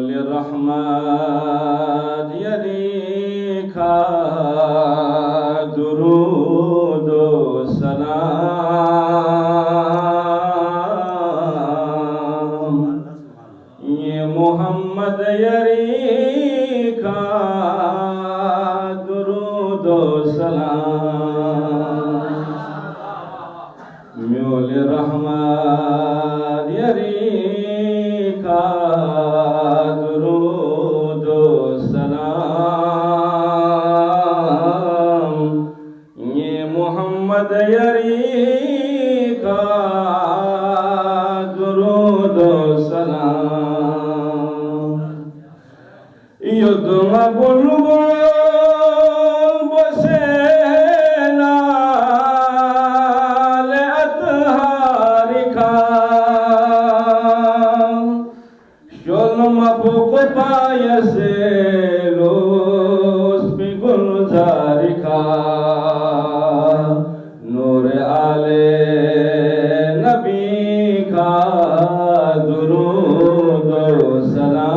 म्योले रहमत यरीखा दुरूद सलाम ये मोहम्मद यरीखा दुरूद सलाम म्योले रहमत यरीखा दुरूद सलाम ये मोहम्मद यरीखा दुरूद सलाम युद्ध बुलबुल बसे नाल अतहारिका शोलम बुक पायसे लोस भी गुलजारिका नूर आले नबी का दुरूद सलाम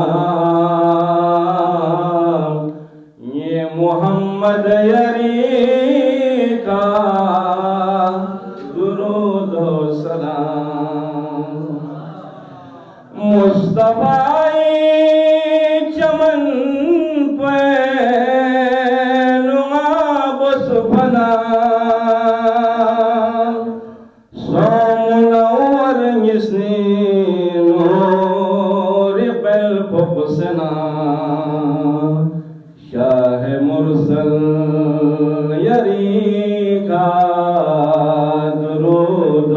ये मोहम्मद यरीखा दुरूद सलाम मुस्तफाई चमन पे लुआ बस फना सोमुनवर जिसने नूर कल्ब हुसना शाह मुरसल यरीखा दुरूद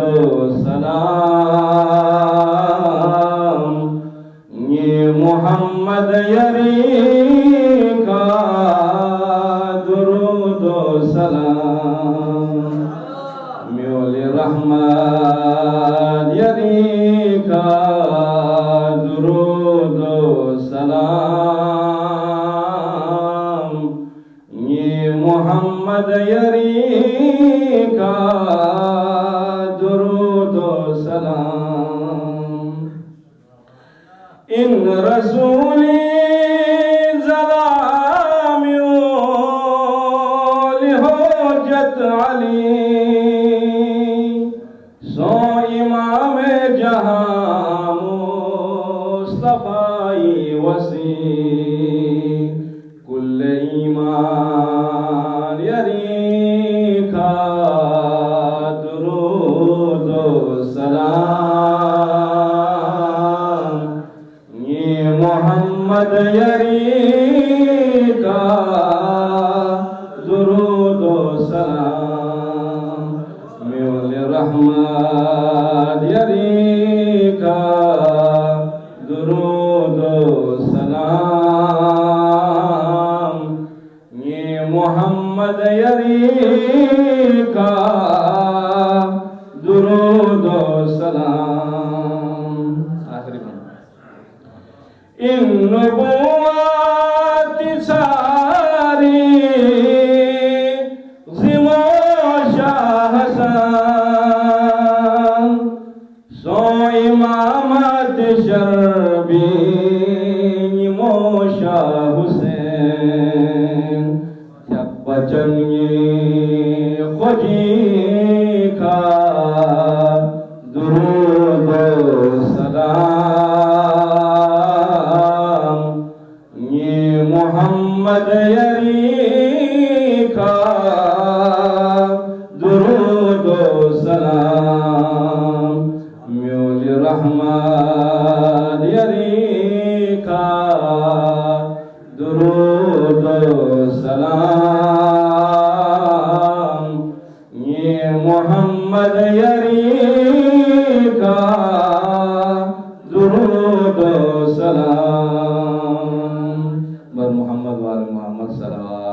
सलाम ये मोहम्मद यरीखा दुरूद सलाम म्योले रहमत यरीखा दुरूद सलाम ये मोहम्मद यरीखा दुरूद सलाम इन रसूली ज़लामियों लिहोजत अली सो इमाम जहां मुस्तफाई वसी कुल ईमान यरीखा दुरूद सलाम ये मोहम्मद यरीखा दुरूद सलाम म्योले रहमत यरीखा दुरूद सलाम ये मोहम्मद यरीखा दुरूद सलाम आखिरी इन नबुव्वत सारी ज़िमो शाह हसन सो इमामत शर्बी मो शाह हुसैन जब बचन ये खुजी का दुरूद सलाम ये मोहम्मद यरीखा दुरूद सलाम